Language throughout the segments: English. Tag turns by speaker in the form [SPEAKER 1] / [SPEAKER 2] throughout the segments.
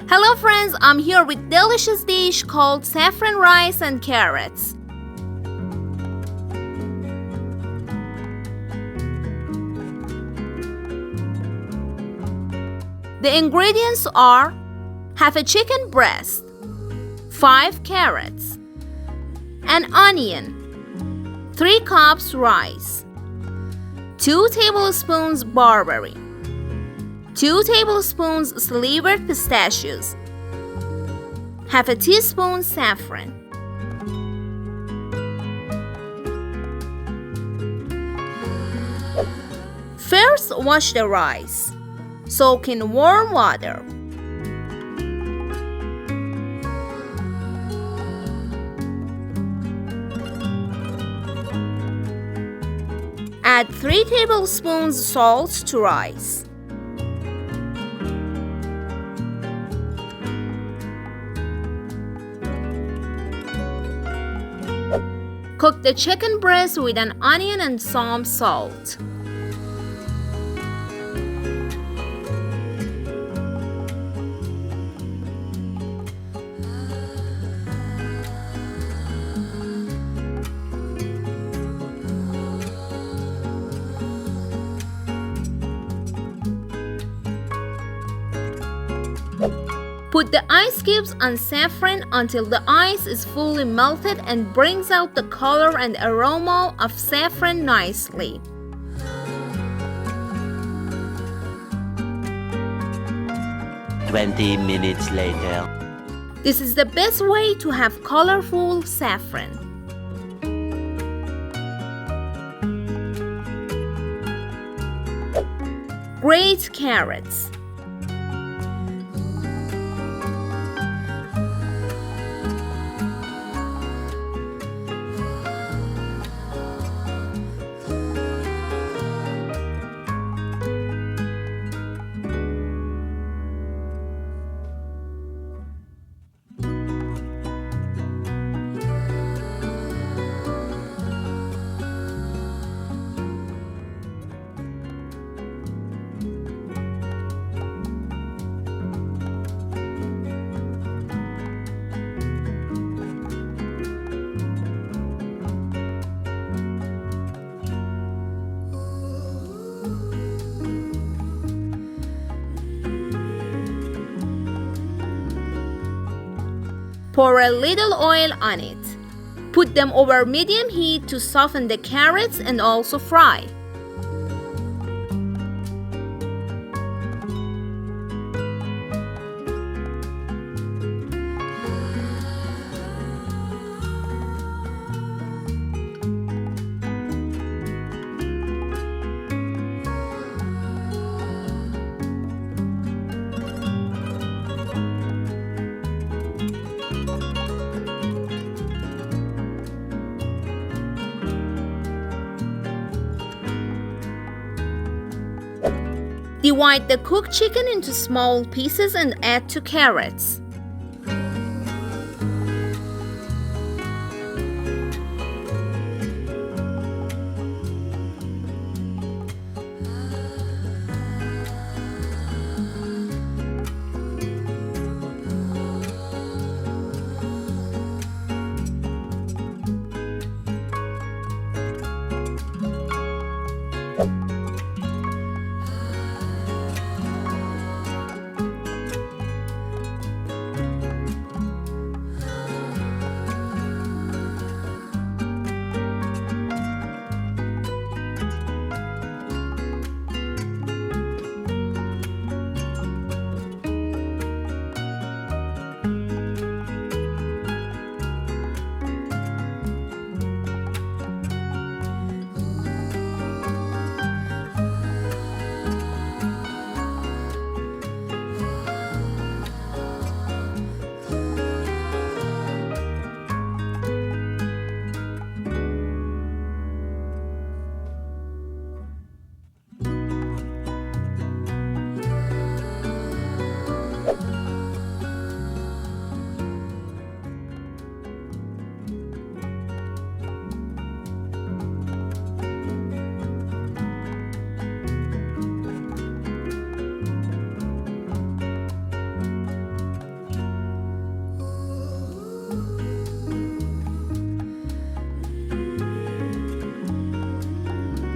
[SPEAKER 1] Hello friends, I'm here with delicious dish called saffron rice and carrots. The ingredients are half a chicken breast, 5 carrots, an onion, 3 cups rice, 2 tablespoons barberry, 2 tablespoons slivered pistachios, half a teaspoon saffron. First, wash the rice. Soak in warm water. Add 3 tablespoons salt to rice. Cook the chicken breast with an onion and some salt. Put the ice cubes on saffron until the ice is fully melted and brings out the color and aroma of saffron nicely.
[SPEAKER 2] "20 minutes later."
[SPEAKER 1] This is the best way to have colorful saffron. Grate carrots. Pour a little oil on it. Put them over medium heat to soften the carrots and also fry. Divide the cooked chicken into small pieces and add 2 carrots.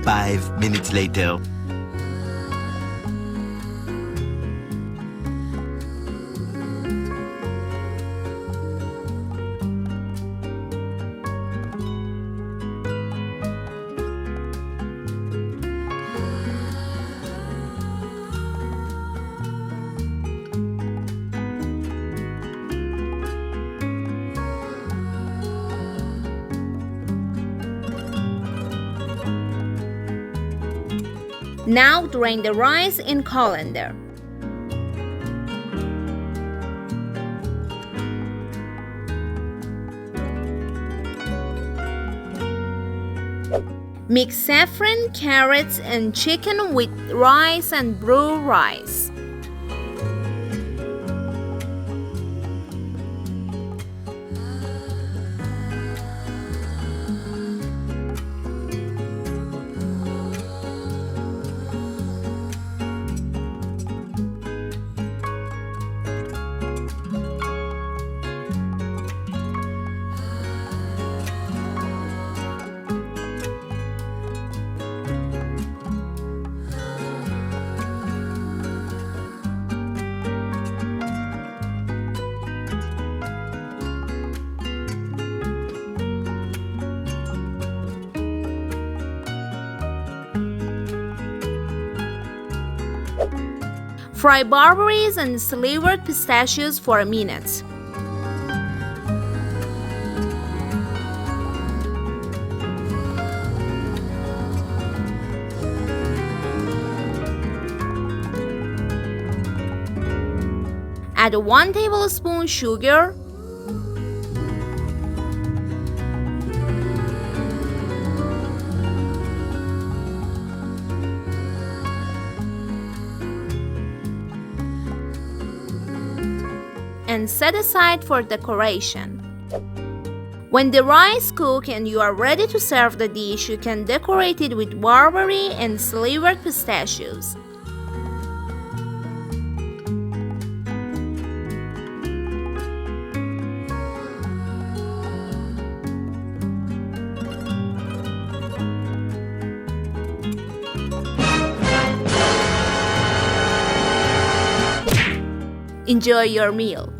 [SPEAKER 2] 5 minutes later.
[SPEAKER 1] Now drain the rice in colander. Mix saffron, carrots, and chicken with rice and brew rice. Fry barberries and slivered pistachios for a minute. Add 1 tablespoon sugar, and set aside for decoration. When the rice cooks and you are ready to serve the dish, you can decorate it with barberry and slivered pistachios. Enjoy your meal.